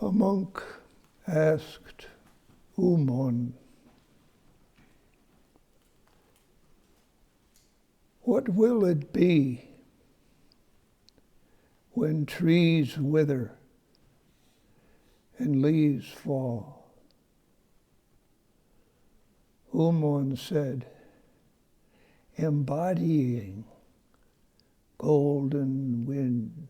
A monk asked Umon, "What will it be when trees wither and leaves fall?" Umon said, "Embodying golden wind."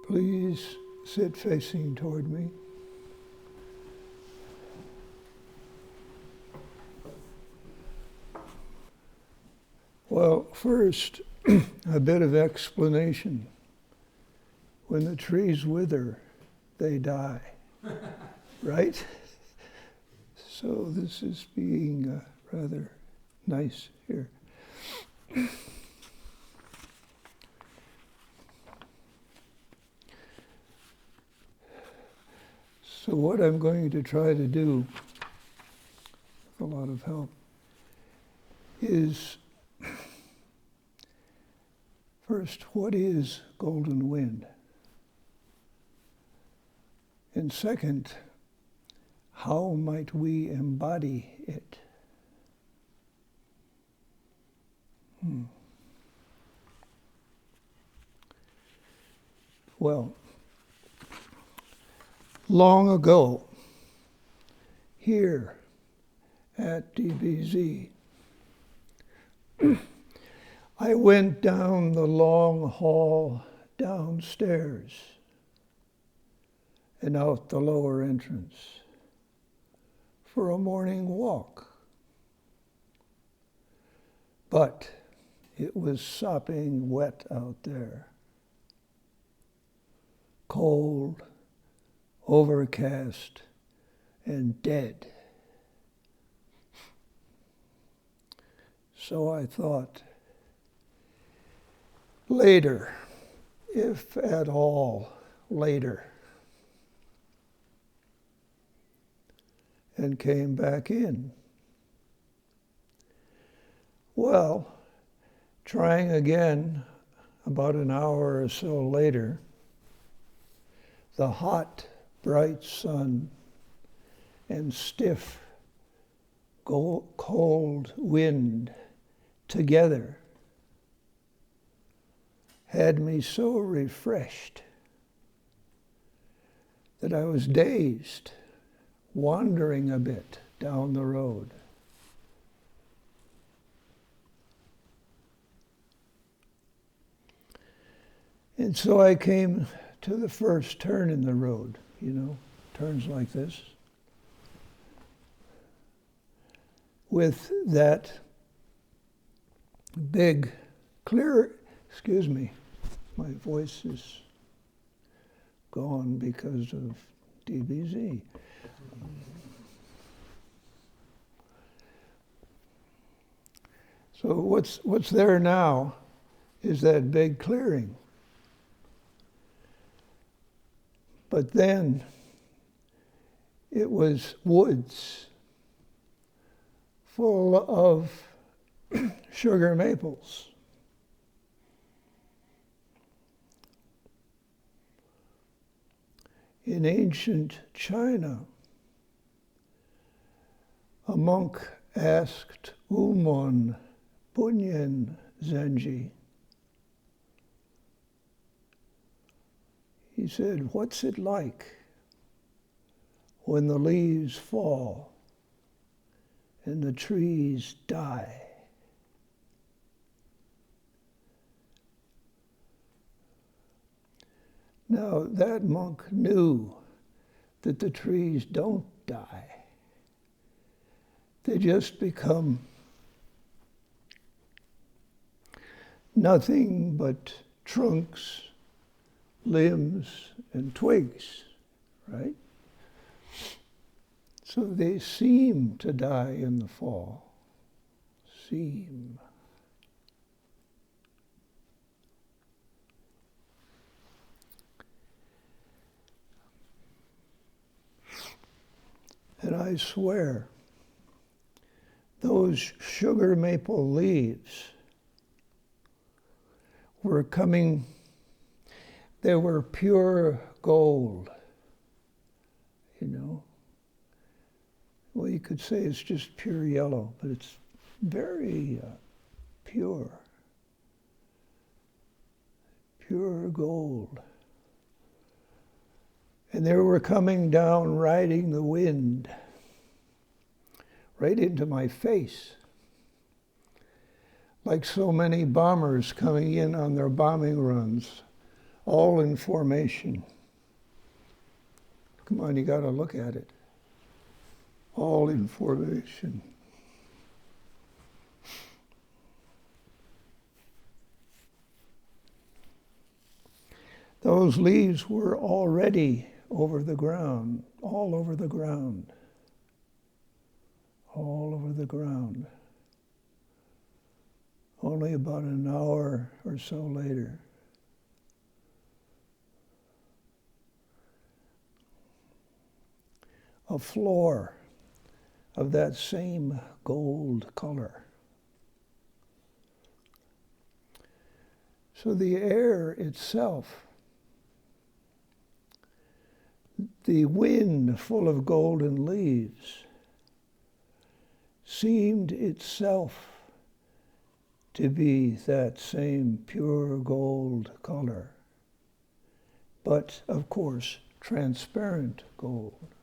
Please sit facing toward me. Well, first, a bit of explanation. When the trees wither, they die, right? So this is being rather nice here. So what I'm going to try to do, with a lot of help, is first, what is golden wind? And second, how might we embody it? Well, long ago, here at DBZ, I went down the long hall downstairs and out the lower entrance for a morning walk. But it was sopping wet out there, cold, overcast, and dead. So I thought, later, if at all later, and came back in. Well, trying again about an hour or so later, the hot, bright sun and stiff, cold wind together had me so refreshed that I was dazed, wandering a bit down the road. And so I came to the first turn in the road, turns like this, with that big, clear, excuse me, my voice is gone because of DBZ. So what's there now is that big clearing. But then it was woods full of sugar maples. In ancient China, a monk asked Umon Bunyan Zenji, he said, "What's it like when the leaves fall and the trees die?" Now, that monk knew that the trees don't die. They just become nothing but trunks, limbs, and twigs, right? So they seem to die in the fall. Seem. And I swear those sugar maple leaves were coming, they were pure gold, you know. Well, you could say it's just pure yellow, but it's very pure gold. And they were coming down, riding the wind, right into my face, like so many bombers coming in on their bombing runs, all in formation. Come on, you got to look at it. All in formation. Those leaves were already over the ground, all over the ground, all over the ground. Only about an hour or so later. A floor of that same gold color. So the air itself, the wind full of golden leaves, seemed itself to be that same pure gold color, but of course transparent gold.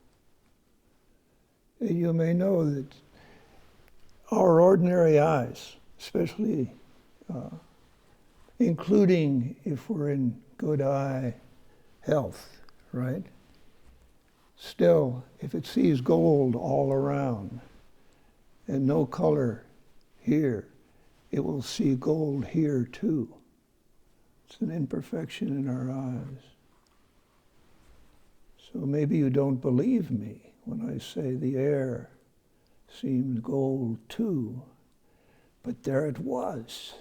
You may know that our ordinary eyes, especially including if we're in good eye health, right? Still, if it sees gold all around and no color here, it will see gold here too. It's an imperfection in our eyes. So maybe you don't believe me when I say the air seemed gold too, but there it was.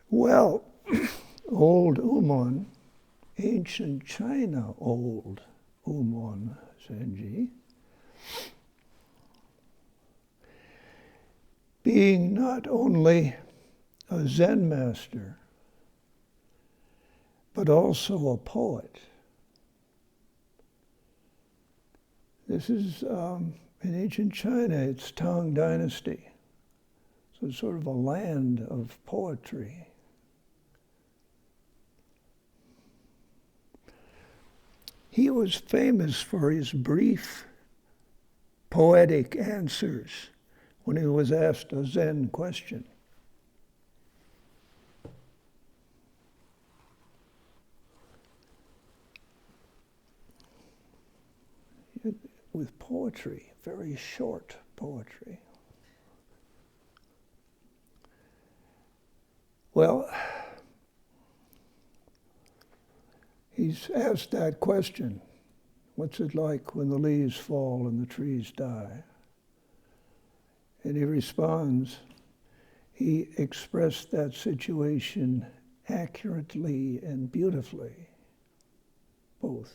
Well, old Umon, ancient China old Umon Senji, being not only a Zen master, but also a poet. This is, in ancient China, it's Tang Dynasty. So it's sort of a land of poetry. He was famous for his brief, poetic answers when he was asked a Zen question. With poetry, very short poetry. Well, he's asked that question, what's it like when the leaves fall and the trees die? And he responds, he expressed that situation accurately and beautifully, both.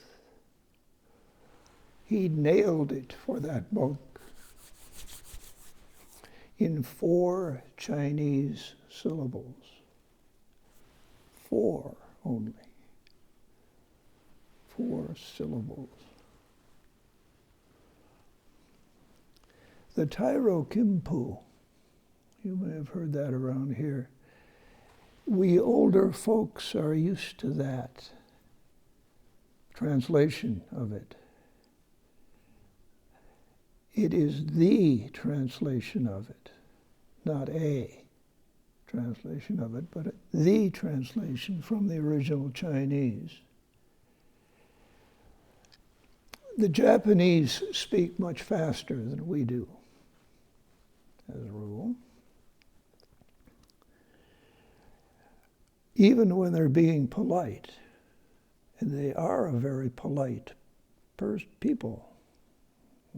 He nailed it for that monk in 4 Chinese syllables. 4 only. 4 syllables. The Tairo Kimpu, you may have heard that around here. We older folks are used to that translation of it. It is the translation of it, not a translation of it, but the translation from the original Chinese. The Japanese speak much faster than we do, as a rule. Even when they're being polite, and they are a very polite people.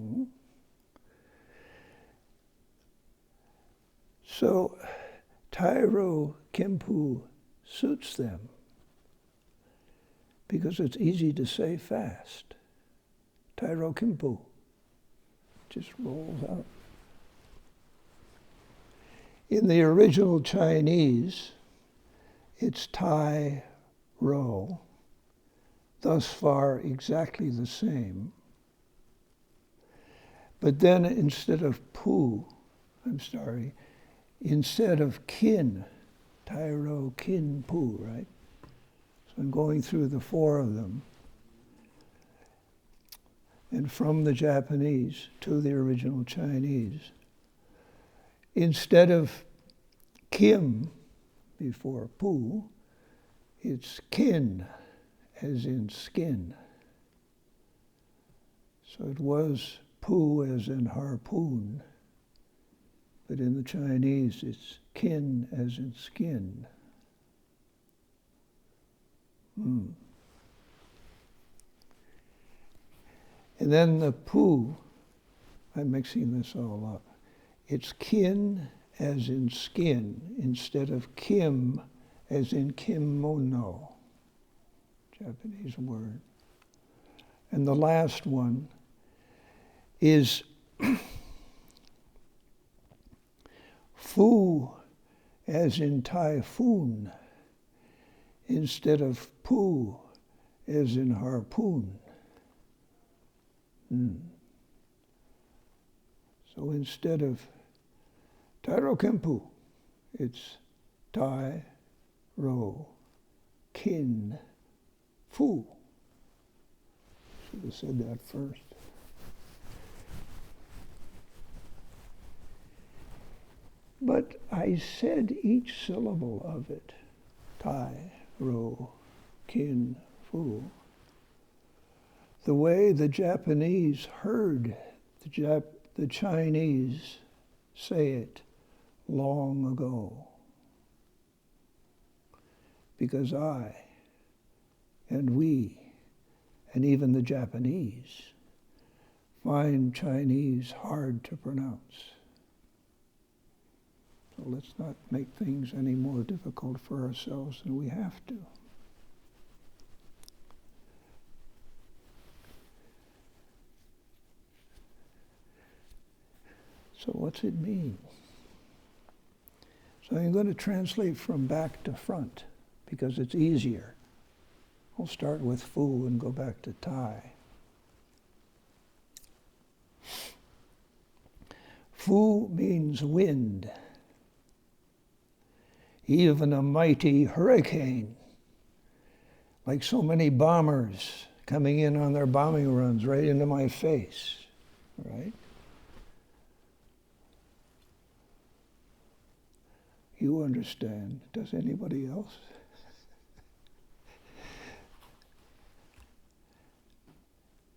Mm-hmm. So, Tairo Kimpu suits them because it's easy to say fast. Tairo Kimpu just rolls out. In the original Chinese, it's Tai Ro, thus far exactly the same. But then instead of instead of kin, Tairo Kin Pu, right? So I'm going through the four of them. And from the Japanese to the original Chinese. Instead of Kim before Pu, it's kin, as in skin. So it was Pu as in harpoon, but in the Chinese it's kin as in skin. And then the Pu, I'm mixing this all up. It's kin as in skin instead of kim as in kimono, Japanese word. And the last one is fu as in typhoon instead of pu as in harpoon. So instead of Tairo Kempu, it's Tai Ro Kin Fu. Should have said that first. But I said each syllable of it, Tai Ro Kin Fu, the way the Japanese heard the Chinese say it long ago. Because I, and we, and even the Japanese, find Chinese hard to pronounce. So let's not make things any more difficult for ourselves than we have to. So what's it mean? So I'm going to translate from back to front because it's easier. I'll start with Fu and go back to Tai. Fu means wind. Even a mighty hurricane, like so many bombers coming in on their bombing runs right into my face, right? You understand. Does anybody else?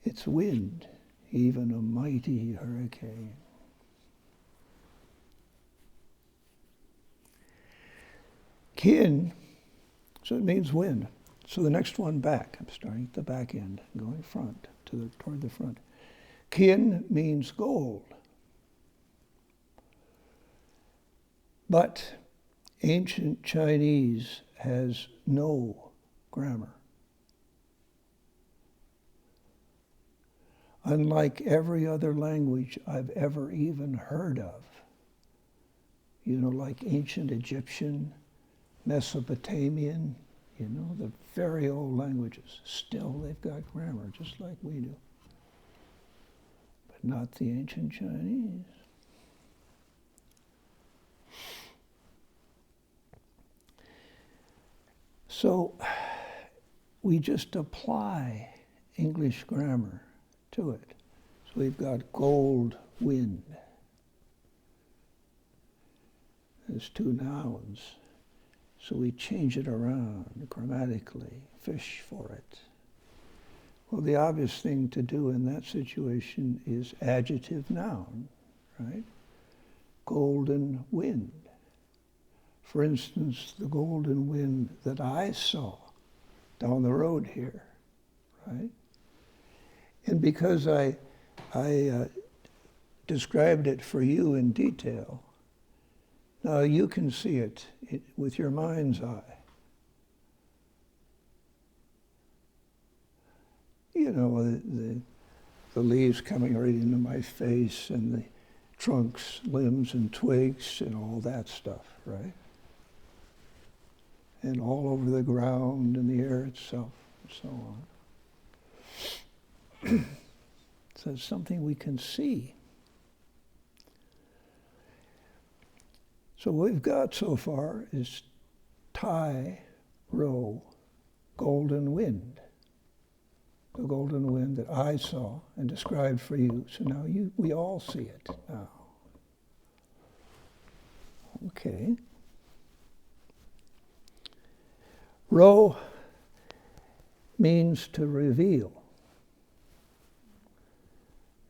It's wind, even a mighty hurricane. Kin, so it means wind. So the next one back, I'm starting at the back end, going front, toward the front. Kin means gold. But ancient Chinese has no grammar. Unlike every other language I've ever even heard of, like ancient Egyptian, Mesopotamian, the very old languages. Still, they've got grammar, just like we do. But not the ancient Chinese. So we just apply English grammar to it. So we've got gold, wind. There's two nouns. So we change it around grammatically, fish for it. Well, the obvious thing to do in that situation is adjective noun, right? Golden wind. For instance, the golden wind that I saw down the road here, right? And because I described it for you in detail, now you can see it with your mind's eye. you know, the leaves coming right into my face and the trunks, limbs, and twigs and all that stuff, right? And all over the ground and the air itself, and so on. So it's something we can see. So what we've got so far is Teisho, golden wind. The golden wind that I saw and described for you. So now we all see it now. Okay. Ro means to reveal.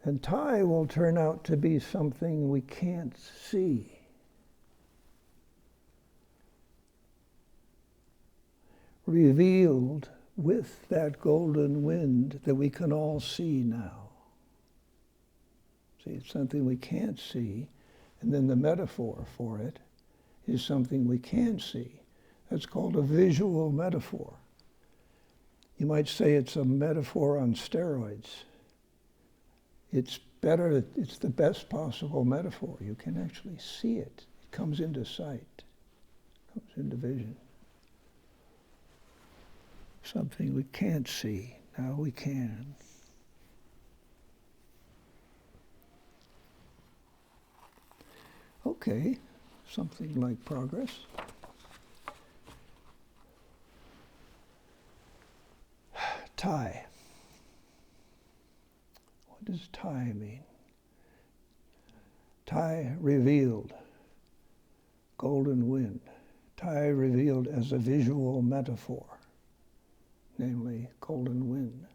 And Tai will turn out to be something we can't see. Revealed with that golden wind that we can all see now. See, it's something we can't see, and then the metaphor for it is something we can see. That's called a visual metaphor. You might say it's a metaphor on steroids. It's better, it's the best possible metaphor. You can actually see it. It comes into sight, it comes into vision. Something we can't see, now we can. Okay, something like progress. Tai. What does Tai mean? Tai revealed, golden wind. Tai revealed as a visual metaphor, namely golden wind.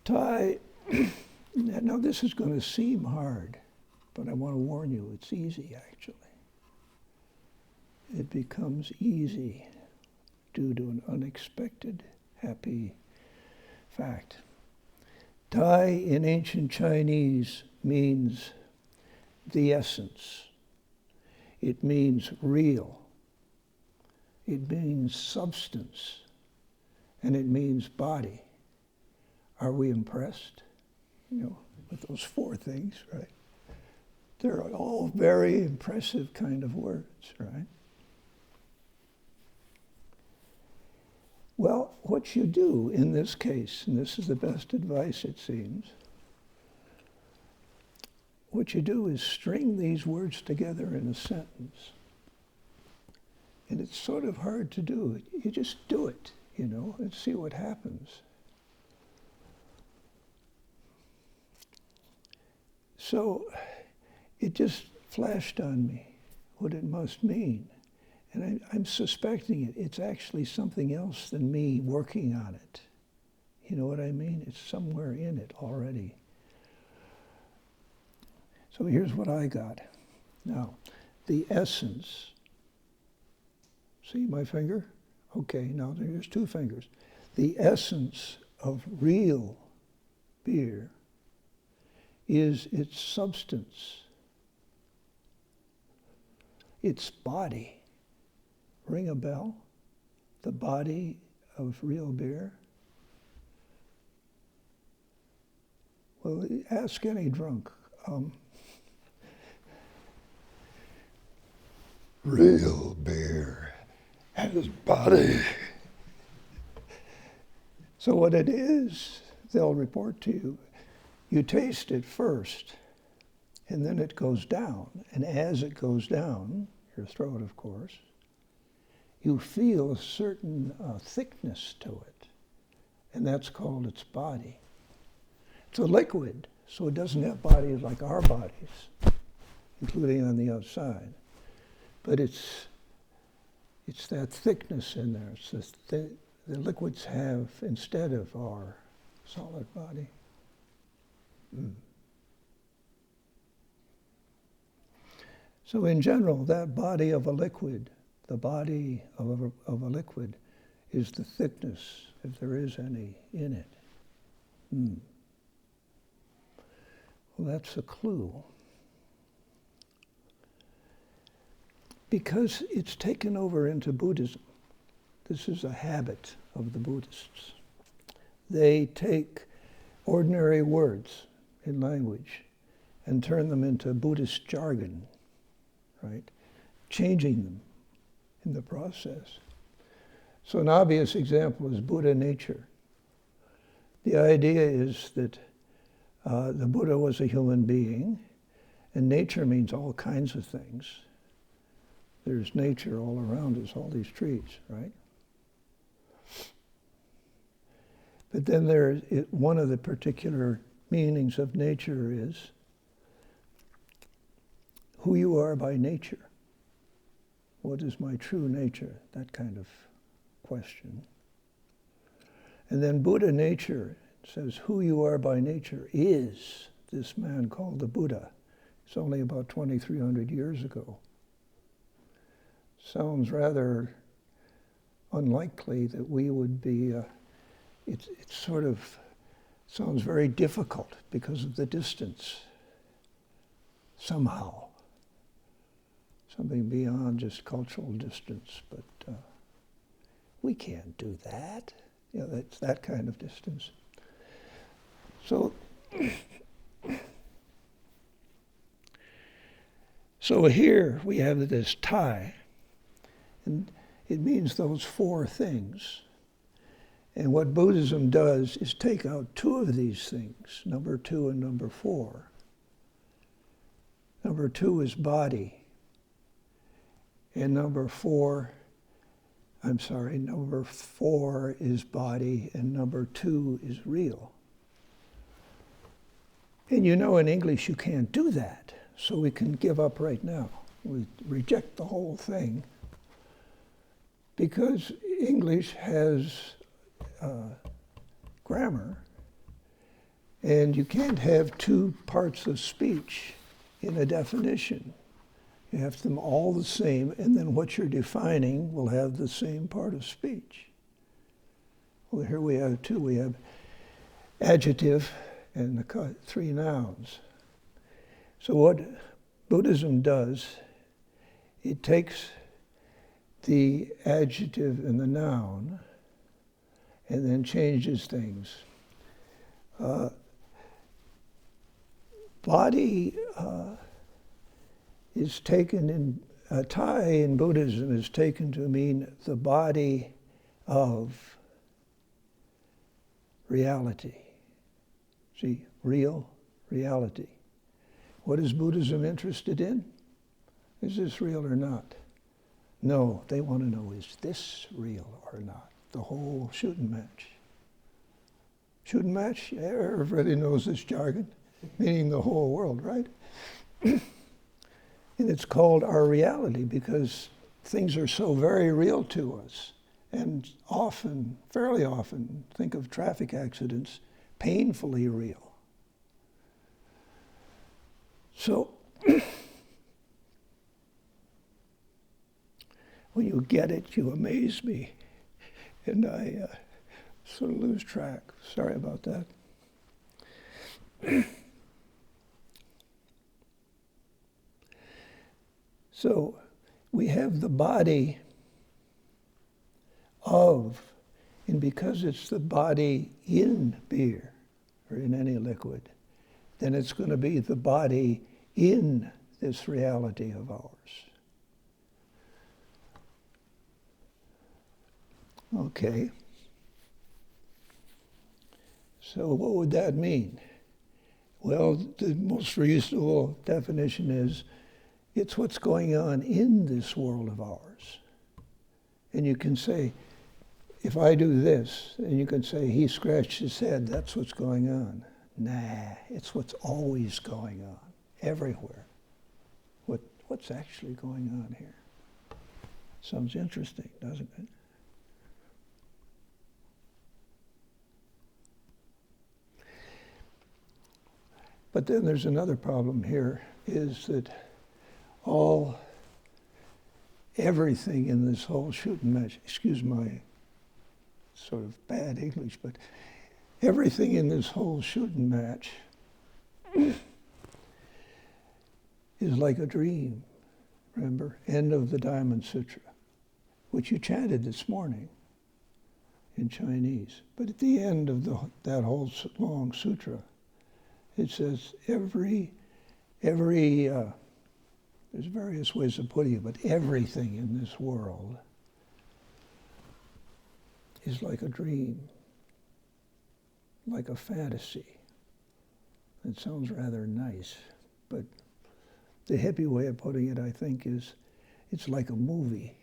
Tai, now this is going to seem hard, but I want to warn you, it's easy actually. It becomes easy due to an unexpected, happy fact. Tai in ancient Chinese means the essence. It means real. It means substance. And it means body. Are we impressed? You know, with those four things, right? They're all very impressive kind of words, right? Well, what you do in this case, and this is the best advice it seems, what you do is string these words together in a sentence. And it's sort of hard to do. You just do it, you know, and see what happens. So it just flashed on me what it must mean. And I'm suspecting it. It's actually something else than me working on it. You know what I mean? It's somewhere in it already. So here's what I got. Now, the essence. See my finger? Okay, now there's two fingers. The essence of real beer is its substance, its body. Ring a bell? The body of real beer? Well, ask any drunk. Real beer has body. So what it is, they'll report to you. You taste it first, and then it goes down. And as it goes down, your throat, of course, you feel a certain thickness to it, and that's called its body. It's a liquid, so it doesn't have bodies like our bodies, including on the outside. But it's that thickness in there. It's the liquids have instead of our solid body. So in general, that body of a liquid, the body of a liquid is the thickness, if there is any, in it. Well, that's a clue. Because it's taken over into Buddhism. This is a habit of the Buddhists. They take ordinary words in language and turn them into Buddhist jargon, right? Changing them in the process. So an obvious example is Buddha nature. The idea is that the Buddha was a human being, and nature means all kinds of things. There's nature all around us, all these trees, right? But then one of the particular meanings of nature is who you are by nature. What is my true nature? That kind of question. And then Buddha nature says who you are by nature is this man called the Buddha. It's only about 2,300 years ago. Sounds rather unlikely that we would be, it sort of sounds very difficult because of the distance, somehow. Something beyond just cultural distance, but we can't do that. You know, that's that kind of distance. So here we have this tie, and it means those four things. And what Buddhism does is take out two of these things, number 2 and number 4. Number 2 is body, and number 4 is body, and number 2 is real. And you know in English you can't do that, so we can give up right now. We reject the whole thing because English has grammar, and you can't have two parts of speech in a definition. You have them all the same, and then what you're defining will have the same part of speech. Well, here we have two. We have adjective and the 3 nouns. So what Buddhism does, it takes the adjective and the noun and then changes things. Body is taken in, Thai in Buddhism is taken to mean the body of reality. See, real reality. What is Buddhism interested in? Is this real or not? No, they want to know, is this real or not? The whole shooting match. Shooting match? Yeah, everybody knows this jargon, meaning the whole world, right? And it's called our reality because things are so very real to us. And often, fairly often, think of traffic accidents, painfully real. So, when you get it, you amaze me. And I sort of lose track. Sorry about that. So we have the body of, and because it's the body in beer or in any liquid, then it's going to be the body in this reality of ours. Okay. So what would that mean? Well, the most reasonable definition is it's what's going on in this world of ours. And you can say, if I do this, and you can say, he scratched his head, that's what's going on. Nah, it's what's always going on, everywhere. What's actually going on here? Sounds interesting, doesn't it? But then there's another problem here, is that everything in this whole shooting match, excuse my sort of bad English, but everything in this whole shooting match is like a dream. Remember, end of the Diamond Sutra, which you chanted this morning, in Chinese. But at the end of that whole long sutra, it says every there's various ways of putting it, but everything in this world is like a dream, like a fantasy. It sounds rather nice, but the hippie way of putting it, I think, is it's like a movie.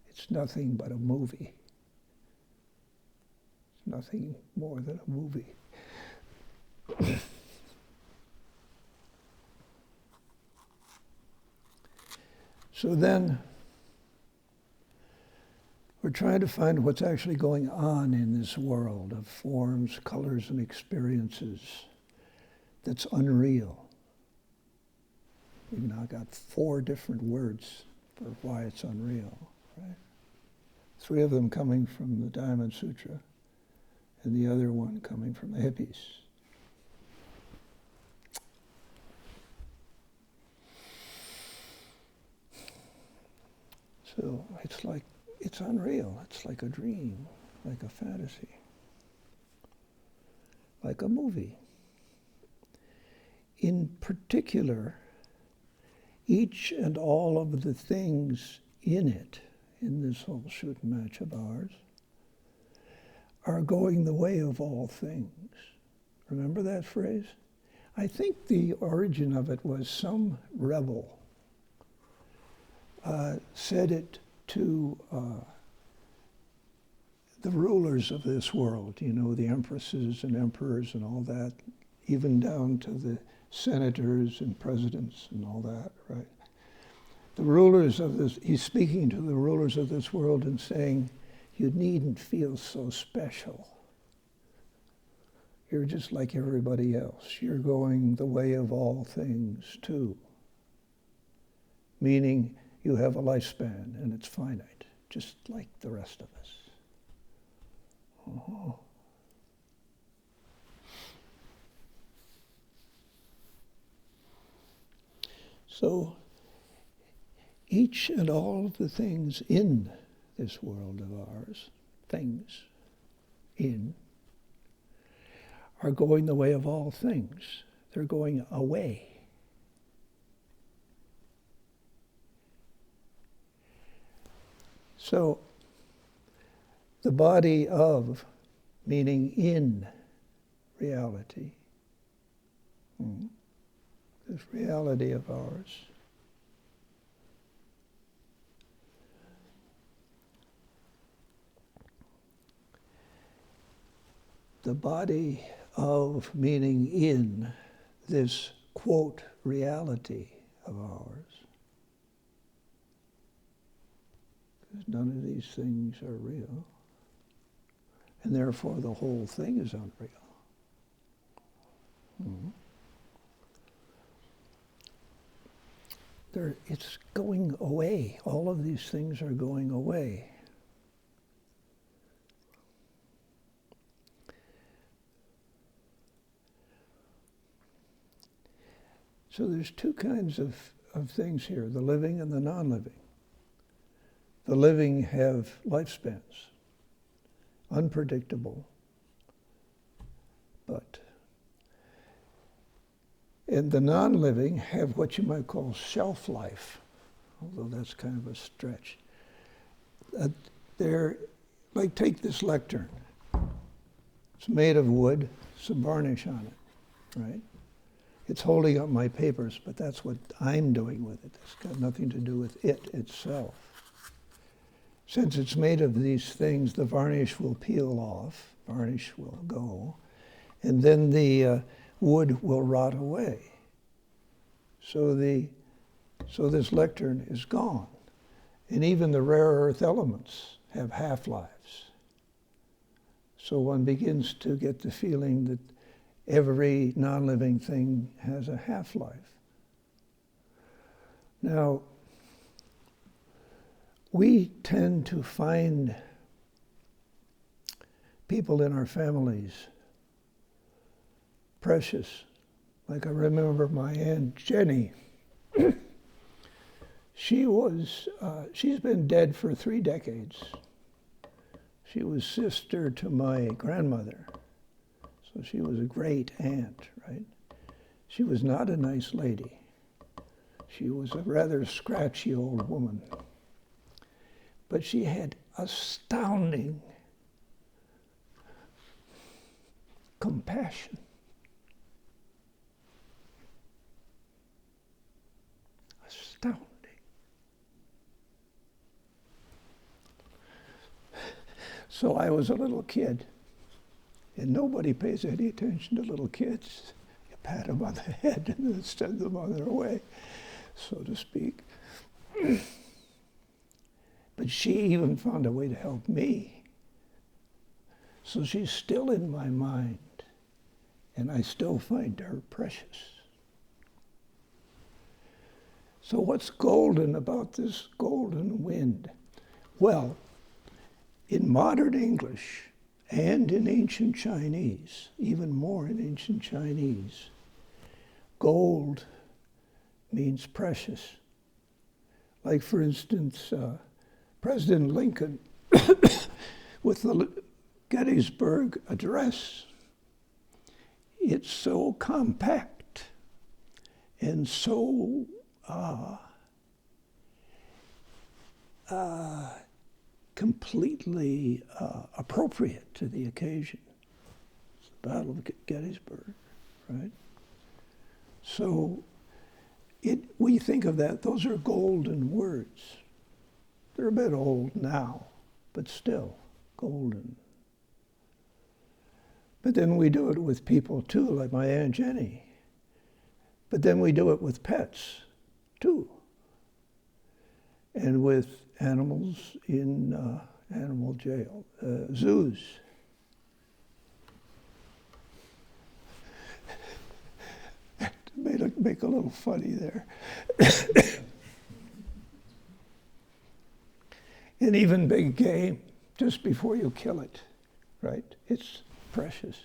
It's nothing but a movie. It's nothing more than a movie. So then, we're trying to find what's actually going on in this world of forms, colors, and experiences that's unreal. We've now got 4 different words for why it's unreal, right? 3 of them coming from the Diamond Sutra, and the other one coming from the hippies. So it's unreal. It's like a dream, like a fantasy, like a movie. In particular, each and all of the things in it, in this whole shoot and match of ours, are going the way of all things. Remember that phrase? I think the origin of it was some rebel said it to the rulers of this world, you know, the empresses and emperors and all that, even down to the senators and presidents and all that, right? The rulers of this, he's speaking to the rulers of this world and saying, you needn't feel so special. You're just like everybody else. You're going the way of all things too. Meaning you have a lifespan and it's finite, just like the rest of us. Uh-huh. So each and all of the things in this world of ours, things in, are going the way of all things. They're going away. So the body of, meaning in reality, this reality of ours, the body of, meaning in, this, quote, reality of ours. Because none of these things are real. And therefore the whole thing is unreal. It's going away. All of these things are going away. So there's 2 kinds of things here, the living and the non-living. The living have lifespans, unpredictable, and the non-living have what you might call shelf life, although that's kind of a stretch. They're, like, take this lectern. It's made of wood, some varnish on it, right? It's holding up my papers, but that's what I'm doing with it. It's got nothing to do with it itself. Since it's made of these things, the varnish will peel off, varnish will go, and then the wood will rot away. So this lectern is gone. And even the rare earth elements have half-lives. So one begins to get the feeling that every non-living thing has a half-life. Now, we tend to find people in our families precious. Like I remember my Aunt Jenny. She's been dead for 3 decades. She was sister to my grandmother. So she was a great aunt, right? She was not a nice lady. She was a rather scratchy old woman. But she had astounding compassion. Astounding. So I was a little kid, and nobody pays any attention to little kids. You pat them on the head and then send them on their way, so to speak. But she even found a way to help me. So she's still in my mind, and I still find her precious. So what's golden about this golden wind? Well, in modern English and in ancient Chinese, even more in ancient Chinese, gold means precious. Like, for instance, President Lincoln, with the Gettysburg Address, it's so compact and so completely appropriate to the occasion. It's the Battle of Gettysburg, right? So we think of that, those are golden words. They're a bit old now, but still golden. But then we do it with people too, like my Aunt Jenny. But then we do it with pets too. And with animals in animal jail, zoos. Make a little funny there. And even big game, just before you kill it, right? It's precious.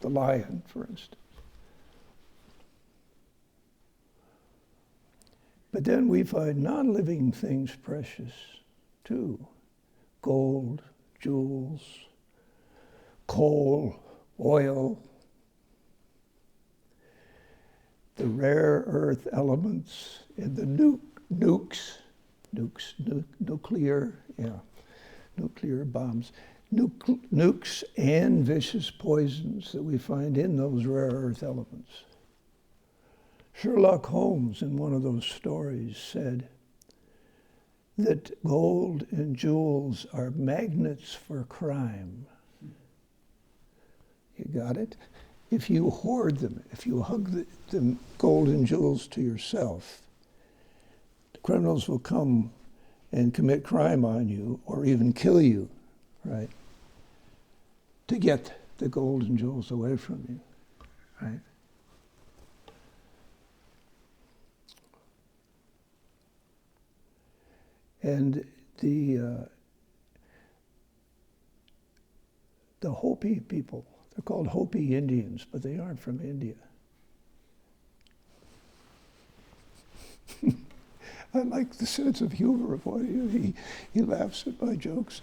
The lion, for instance. But then we find non-living things precious too. Gold, jewels, coal, oil, the rare earth elements, and the nuclear bombs, nukes and vicious poisons that we find in those rare earth elements. Sherlock Holmes, in one of those stories, said that gold and jewels are magnets for crime. You got it? If you hoard them, if you hug the gold and jewels to yourself, the criminals will come and commit crime on you or even kill you, right? To get the gold and jewels away from you, right? And the Hopi people, they're called Hopi Indians, but they aren't from India. I like the sense of humor of what he laughs at my jokes.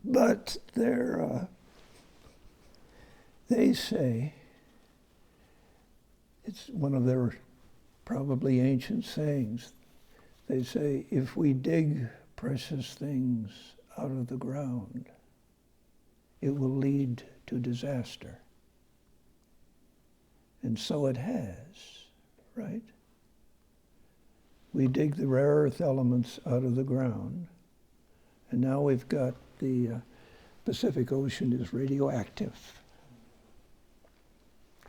But they say, it's one of their probably ancient sayings, they say, if we dig precious things out of the ground, it will lead to disaster. And so it has, right? We dig the rare earth elements out of the ground, and now we've got the Pacific Ocean is radioactive,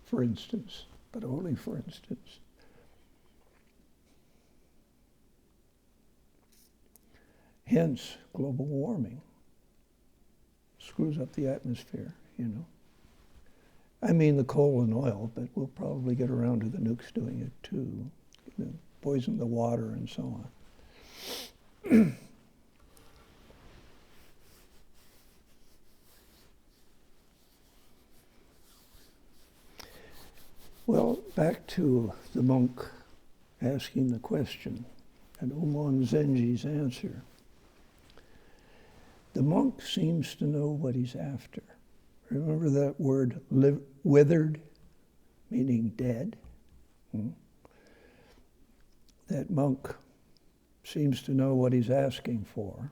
for instance, but only for instance. Hence, global warming screws up the atmosphere, you know. I mean the coal and oil, but we'll probably get around to the nukes doing it too. You know, poison the water and so on. Well, back to the monk asking the question and Umon Zenji's answer. The monk seems to know what he's after. Remember that word withered, meaning dead? That monk seems to know what he's asking for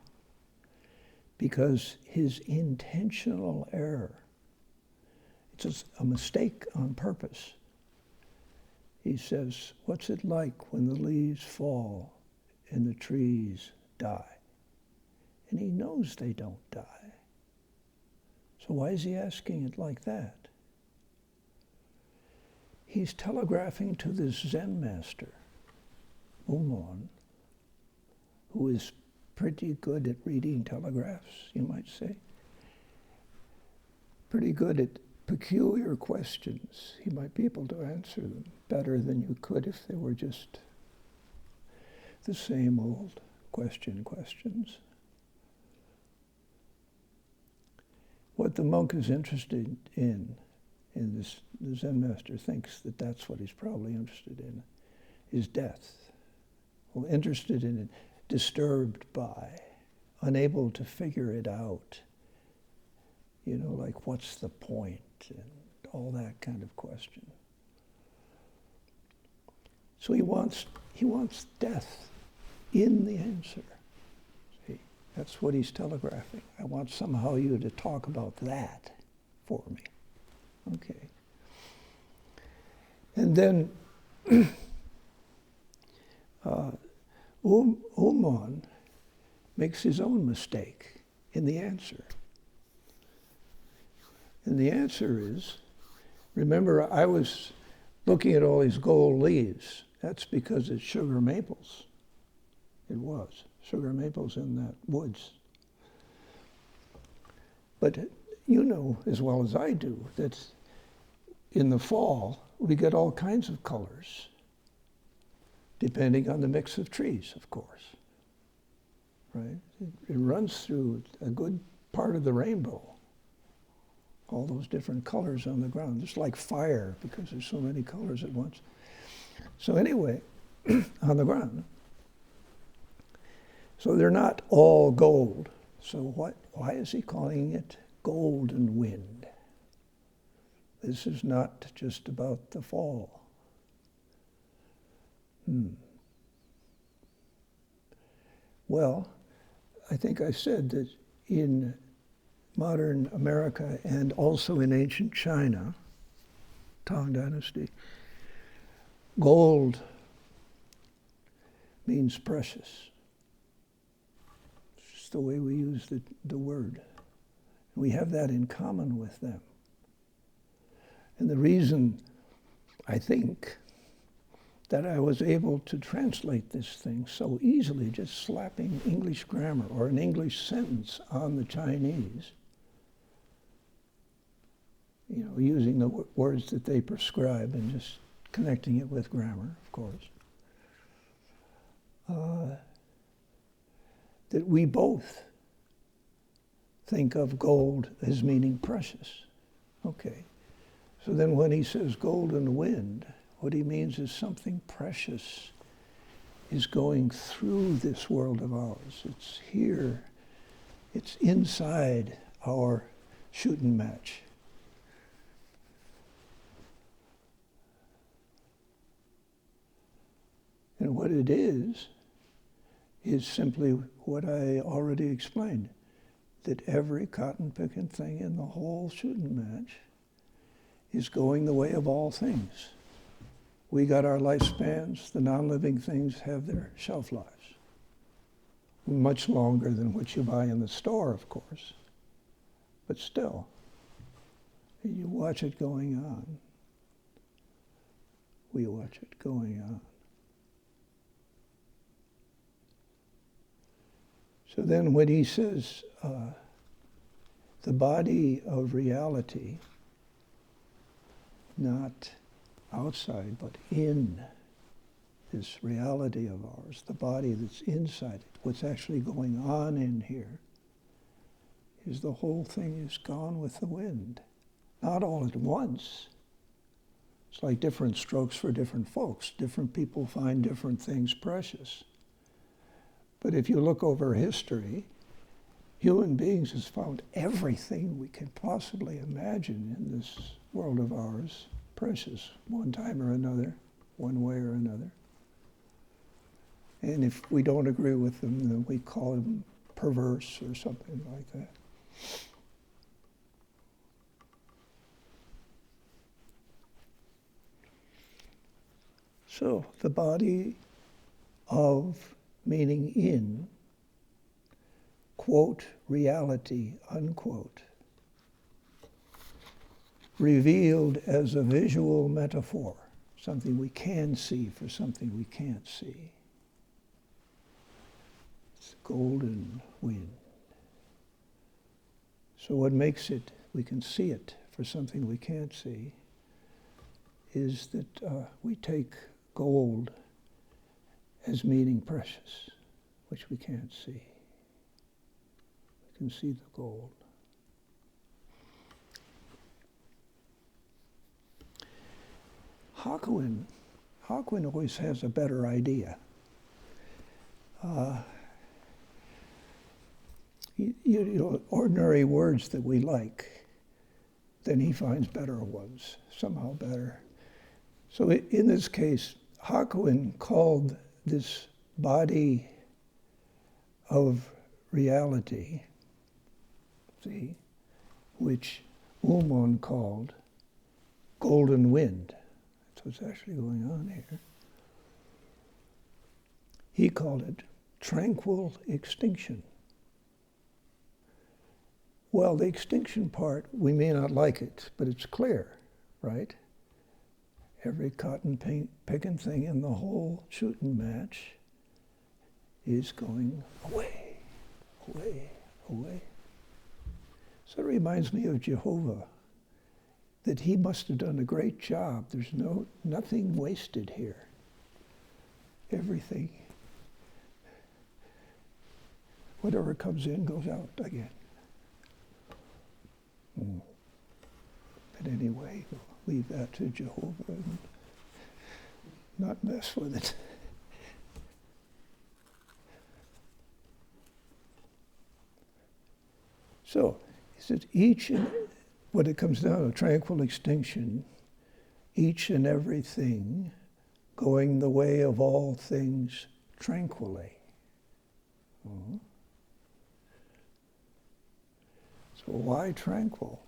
because his intentional error, it's just a mistake on purpose. He says, what's it like when the leaves fall and the trees die? And he knows they don't die. So why is he asking it like that? He's telegraphing to this Zen master, Umon, who is pretty good at reading telegraphs, you might say. Pretty good at peculiar questions. He might be able to answer them better than you could if they were just the same old questions. What the monk is interested in this, the Zen master thinks that that's what he's probably interested in, is death. Well, interested in it, disturbed by, unable to figure it out. You know, like what's the point and all that kind of question. So he wants death in the answer. See, that's what he's telegraphing. I want somehow you to talk about that for me. Okay. And then Umon makes his own mistake in the answer. And the answer is, remember, I was looking at all these gold leaves. That's because it's sugar maples. It was sugar maples in that woods. But you know as well as I do that in the fall we get all kinds of colors, depending on the mix of trees, of course. Right? It runs through a good part of the rainbow. All those different colors on the ground, just like fire, because there's so many colors at once. So anyway, on the ground. So they're not all gold. So why is he calling it golden wind? This is not just about the fall. Well, I think I said that in modern America and also in ancient China, Tang Dynasty, gold means precious. It's just the way we use the word. We have that in common with them. And the reason, I think, that I was able to translate this thing so easily, just slapping English grammar or an English sentence on the Chinese, you know, using the words that they prescribe and just connecting it with grammar, of course, that we both think of gold as meaning precious. Okay. So then when he says golden wind, what he means is something precious is going through this world of ours. It's here. It's inside our shooting match. And what it is simply what I already explained, that every cotton-picking thing in the whole shooting match is going the way of all things. We got our lifespans, the non-living things have their shelf lives. Much longer than what you buy in the store, of course. But still, you watch it going on. We watch it going on. So then when he says the body of reality, not outside, but in this reality of ours, the body that's inside it, what's actually going on in here, is the whole thing is gone with the wind. Not all at once, It's like different strokes for different folks. Different people find different things precious. But if you look over history, human beings has found everything we can possibly imagine in this world of ours precious, one time or another, one way or another. And if we don't agree with them, then we call them perverse or something like that. So the body of, meaning in, quote, reality, unquote, revealed as a visual metaphor, something we can see for something we can't see. It's golden wind. So what makes it, we can see it for something we can't see, is that we take gold as meaning precious, which we can't see. We can see the gold. Hekigan always has a better idea. You know, ordinary words that we like, then he finds better ones, somehow better. So in this case, Hekigan called this body of reality, see, which Umon called golden wind. That's what's actually going on here. He called it tranquil extinction. Well, the extinction part, we may not like it, but it's clear, right? Every cotton picking thing in the whole shooting match is going away, away, away. So it reminds me of Jehovah, that he must have done a great job. There's nothing wasted here. Everything, whatever comes in goes out again. But anyway, we'll leave that to Jehovah and not mess with it. So, is it each and what it comes down to, tranquil extinction, each and everything going the way of all things tranquilly. So why tranquil?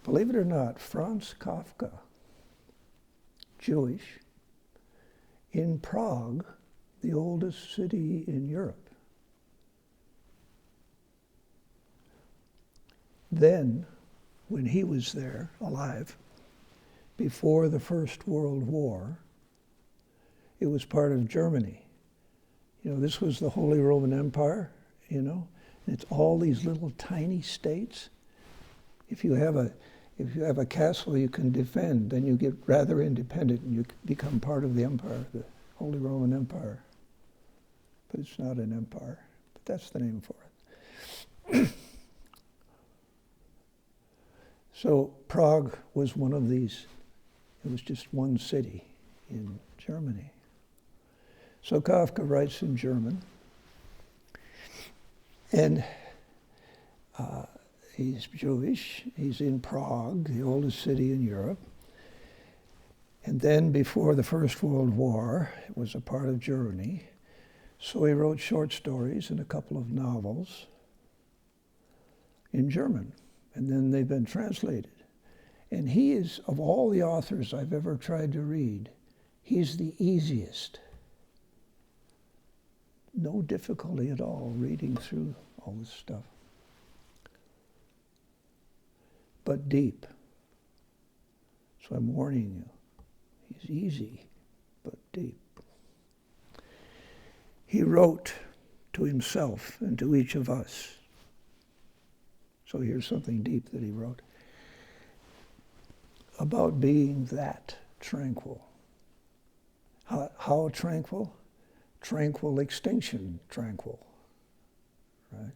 Believe it or not, Franz Kafka, Jewish, in Prague, the oldest city in Europe, then, when he was there, alive, before the First World War, it was part of Germany. You know, this was the Holy Roman Empire, you know, and it's all these little tiny states. If you have a castle you can defend, then you get rather independent and you become part of the empire, the Holy Roman Empire. But it's not an empire, but that's the name for it. So Prague was one of these. It was just one city in Germany. So Kafka writes in German, and he's Jewish. He's in Prague, the oldest city in Europe. And then before the First World War, it was a part of Germany. So he wrote short stories and a couple of novels in German. And then they've been translated. And he is, of all the authors I've ever tried to read, he's the easiest. No difficulty at all reading through all this stuff. But deep. So I'm warning you. He's easy, but deep. He wrote to himself and to each of us. So here's something deep that he wrote about being that tranquil. How tranquil? Tranquil extinction, tranquil. Right?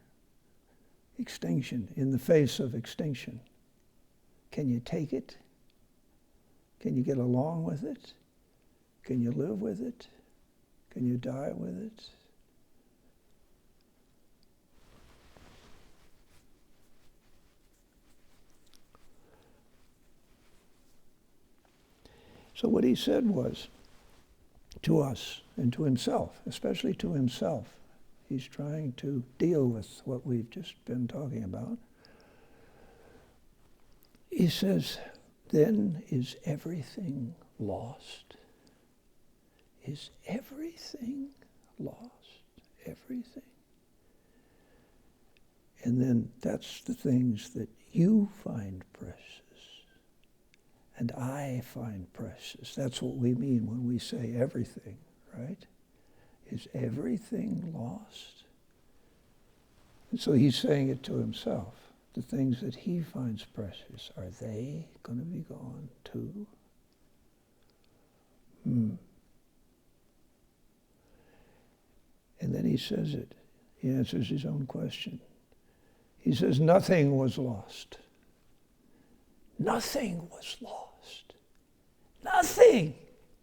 Extinction, in the face of extinction. Can you take it? Can you get along with it? Can you live with it? Can you die with it? So what he said was, to us and to himself, especially to himself, he's trying to deal with what we've just been talking about. He says, then is everything lost? Is everything lost? Everything? And then that's the things that you find precious and I find precious. That's what we mean when we say everything, right? Is everything lost? And so he's saying it to himself. The things that he finds precious, are they going to be gone too? And then he says it. He answers his own question. He says, nothing was lost. Nothing was lost. Nothing.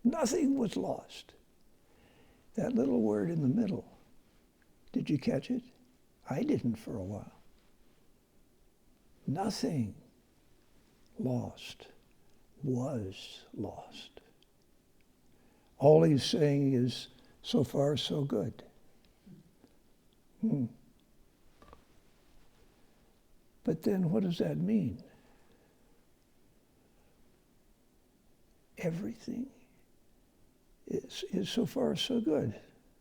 Nothing was lost. That little word in the middle, did you catch it? I didn't for a while. Nothing lost was lost. All he's saying is, so far, so good. But then what does that mean? Everything is so far so good.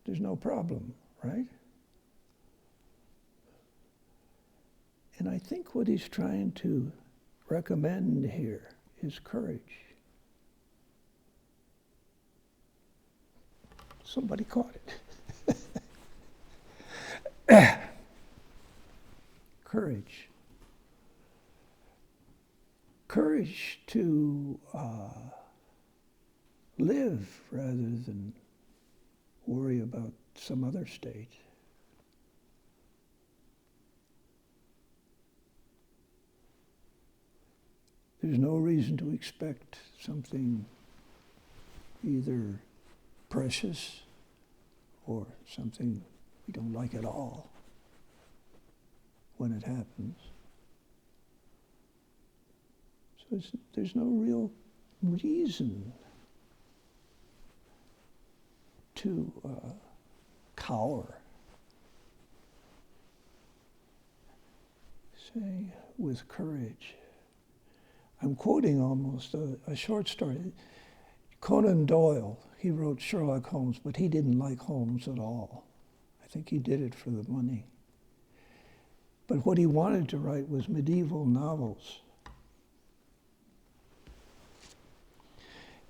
There's no problem, right? And I think what he's trying to recommend here is courage. Somebody caught it. Courage. Courage to live rather than worry about some other state. There's no reason to expect something either precious or something we don't like at all when it happens. So there's no real reason to cower. Say, with courage. I'm quoting almost a short story. Conan Doyle, he wrote Sherlock Holmes, but he didn't like Holmes at all. I think he did it for the money. But what he wanted to write was medieval novels.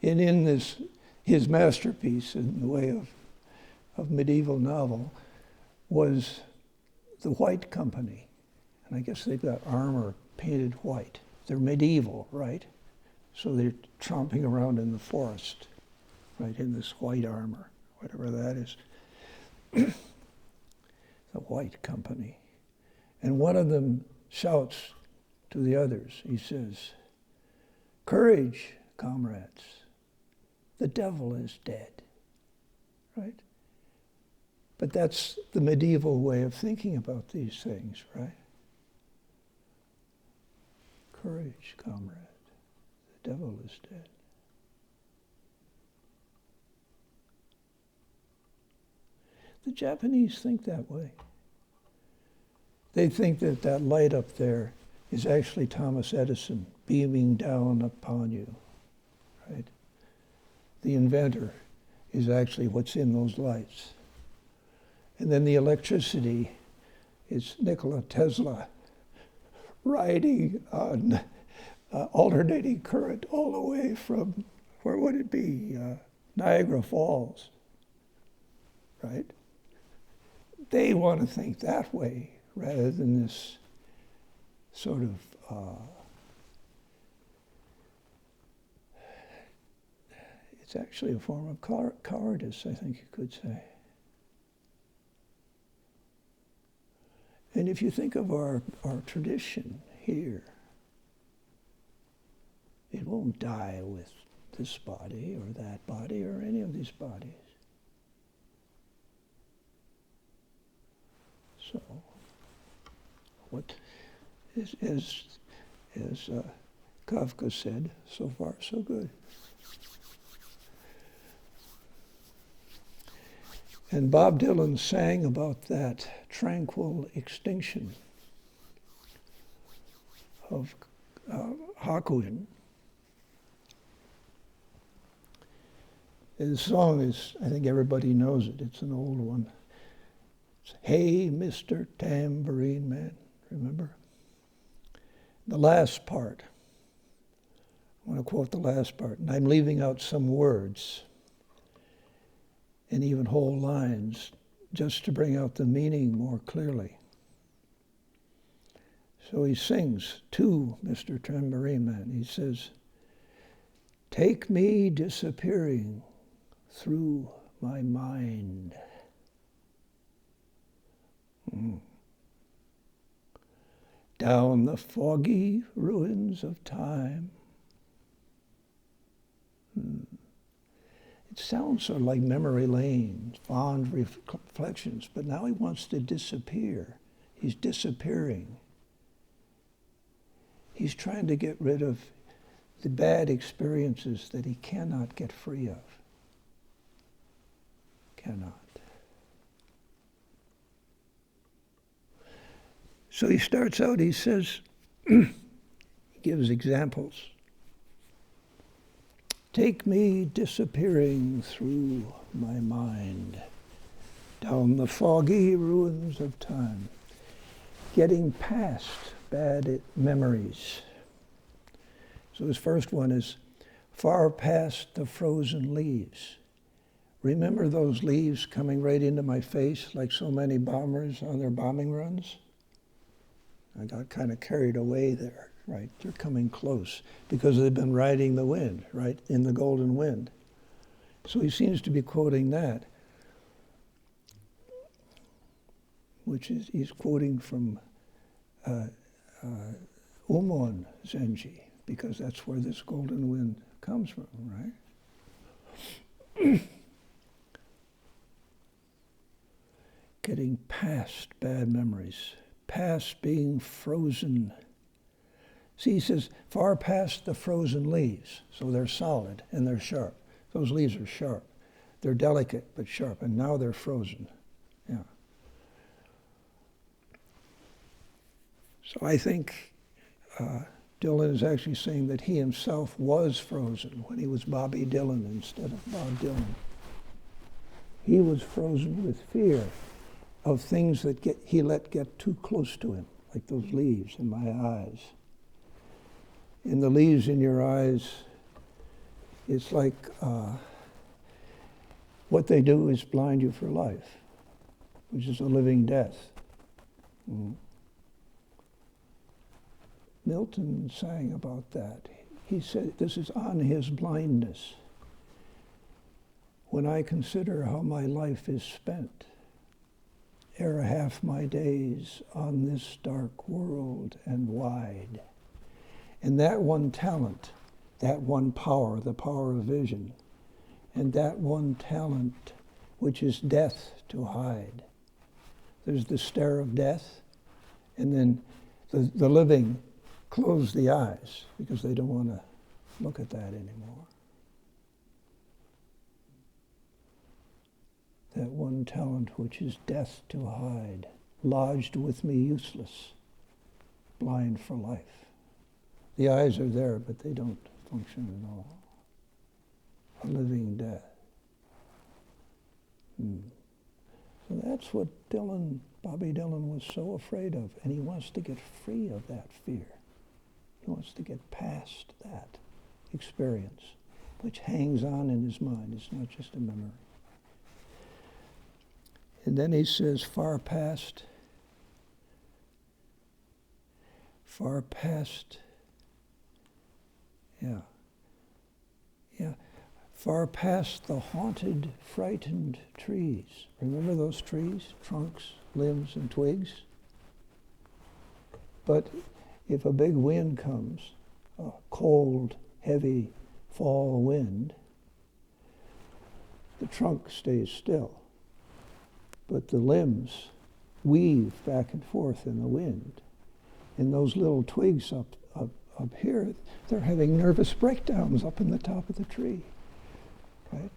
And in this, his masterpiece in the way of medieval novel was the White Company. And I guess they've got armor painted white. They're medieval, right? So they're tromping around in the forest, right, in this white armor, whatever that is. The White Company. And one of them shouts to the others, he says, "Courage, comrades, the devil is dead," right? But that's the medieval way of thinking about these things, right? Courage, comrade, the devil is dead. The Japanese think that way. They think that that light up there is actually Thomas Edison beaming down upon you, right? The inventor is actually what's in those lights. And then the electricity is Nikola Tesla riding on alternating current all the way from, where would it be? Niagara Falls, right? They want to think that way rather than this sort of, it's actually a form of cowardice, I think you could say. And if you think of our tradition here, it won't die with this body or that body or any of these bodies. So, what is as Kafka said, so far so good. And Bob Dylan sang about that tranquil extinction of Hekigan. The song is, I think everybody knows it, it's an old one. It's, "Hey, Mr. Tambourine Man," remember? The last part, I want to quote the last part, and I'm leaving out some words and even whole lines just to bring out the meaning more clearly. So he sings to Mr. Tambourine Man. He says, "Take me disappearing through my mind. Down the foggy ruins of time." It sounds sort of like memory lane, fond reflections, but now he wants to disappear. He's disappearing. He's trying to get rid of the bad experiences that he cannot get free of. Cannot. So he starts out, he says, he gives examples. Take me disappearing through my mind, down the foggy ruins of time, getting past bad memories. So his first one is, far past the frozen leaves. Remember those leaves coming right into my face like so many bombers on their bombing runs? I got kind of carried away there, right? They're coming close because they've been riding the wind, right, in the golden wind. So he seems to be quoting that, which is, he's quoting from Umon Zenji, because that's where this golden wind comes from, right? Getting past bad memories, past being frozen. See, he says, far past the frozen leaves. So they're solid and they're sharp. Those leaves are sharp. They're delicate but sharp, and now they're frozen. Yeah. So I think Dylan is actually saying that he himself was frozen when he was Bobby Dylan instead of Bob Dylan. He was frozen with fear of things that he let get too close to him, like those leaves in my eyes. In the leaves in your eyes, it's like what they do is blind you for life, which is a living death. Milton sang about that. He said, this is on his blindness. When I consider how my life is spent, ere half my days on this dark world and wide. And that one talent, that one power, the power of vision, and that one talent which is death to hide. There's the stare of death, and then the living close the eyes because they don't want to look at that anymore. That one talent which is death to hide, lodged with me useless, blind for life. The eyes are there, but they don't function at all. A living death. So that's what Bobby Dylan was so afraid of, and he wants to get free of that fear. He wants to get past that experience, which hangs on in his mind. It's not just a memory. And then he says, far past, far past the haunted, frightened trees. Remember those trees? Trunks, limbs, and twigs? But if a big wind comes, a cold, heavy, fall wind, the trunk stays still, but the limbs weave back and forth in the wind. And those little twigs up here, they're having nervous breakdowns up in the top of the tree, right?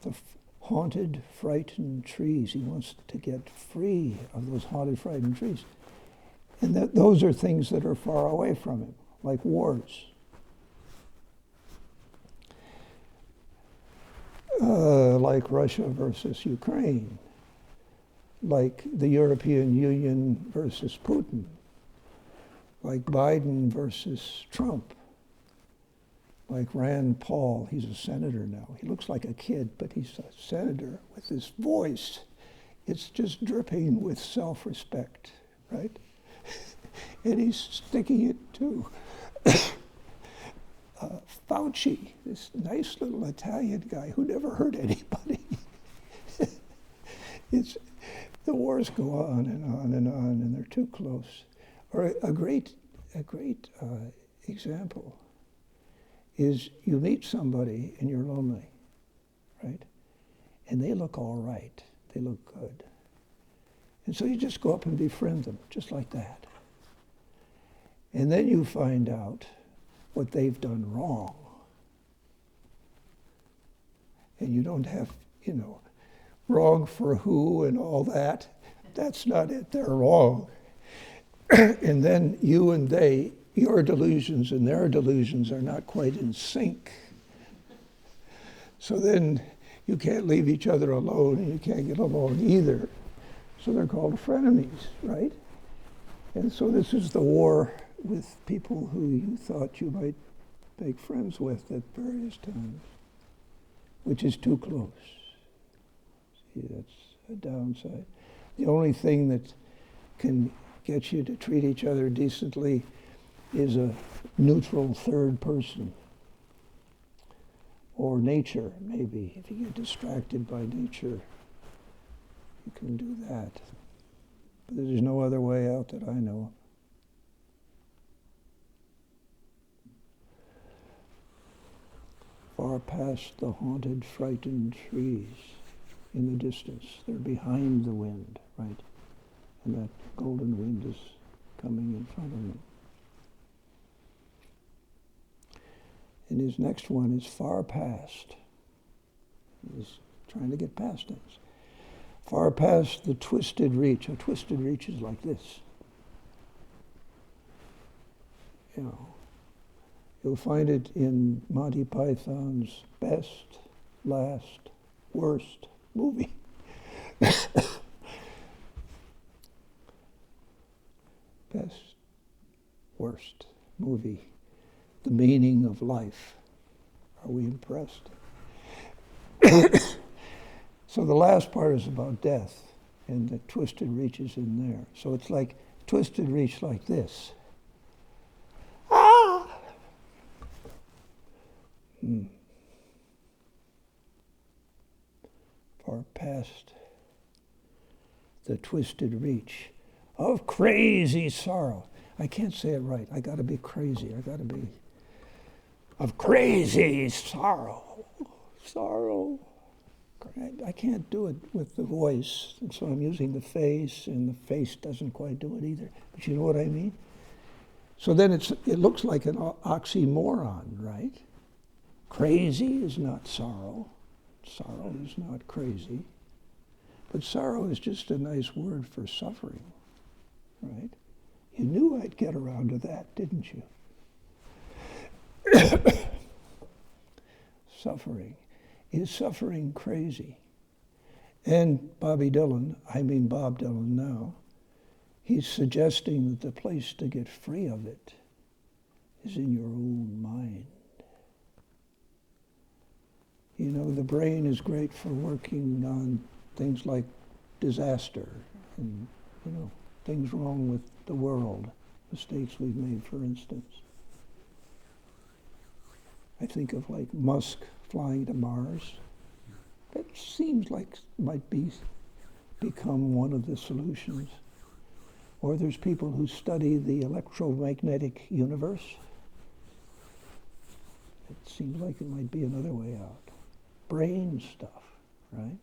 The haunted, frightened trees. He wants to get free of those haunted, frightened trees. And those are things that are far away from him, like wars. Like Russia versus Ukraine, like the European Union versus Putin, like Biden versus Trump, like Rand Paul. He's a senator now. He looks like a kid, but he's a senator with this voice. It's just dripping with self-respect, right? And he's sticking it to Fauci, this nice little Italian guy who never hurt anybody. The wars go on and on and on, and they're too close. Or a great example is you meet somebody and you're lonely, right? And they look all right. They look good. And so you just go up and befriend them, just like that. And then you find out what they've done wrong. And you don't have, wrong for who and all that. That's not it. They're wrong. And then you and they, your delusions and their delusions are not quite in sync. So then you can't leave each other alone and you can't get along either. So they're called frenemies, right? And so this is the war with people who you thought you might make friends with at various times, which is too close. See, that's a downside. The only thing that can get you to treat each other decently is a neutral third person. Or nature, maybe. If you get distracted by nature, you can do that. But there's no other way out that I know of. Far past the haunted, frightened trees in the distance. They're behind the wind, right? And that golden wind is coming in front of them. And his next one is far past. He's trying to get past us. Far past the twisted reach. A twisted reach is like this. You'll find it in Monty Python's best, last, worst movie. Best, worst movie. The meaning of life. Are we impressed? So the last part is about death, and the twisted reach is in there. So it's like twisted reach like this. Ah! Far past the twisted reach of crazy sorrow. I can't say it right. I got to be crazy. I got to be of crazy sorrow. Sorrow. I can't do it with the voice, and so I'm using the face, and the face doesn't quite do it either. But you know what I mean? So then it looks like an oxymoron, right? Crazy is not sorrow. Sorrow is not crazy. But sorrow is just a nice word for suffering, right? You knew I'd get around to that, didn't you? Suffering. Is suffering crazy? And Bob Dylan now, he's suggesting that the place to get free of it is in your own mind. The brain is great for working on things like disaster and, things wrong with the world, mistakes we've made, for instance. I think of like Musk flying to Mars. That seems like might become one of the solutions. Or there's people who study the electromagnetic universe. It seems like it might be another way out. Brain stuff, right?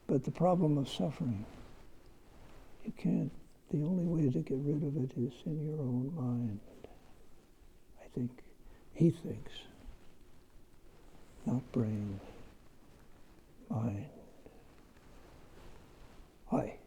But the problem of suffering, you can't, the only way to get rid of it is in your own mind. I think, he thinks, not brain, mind. Hi.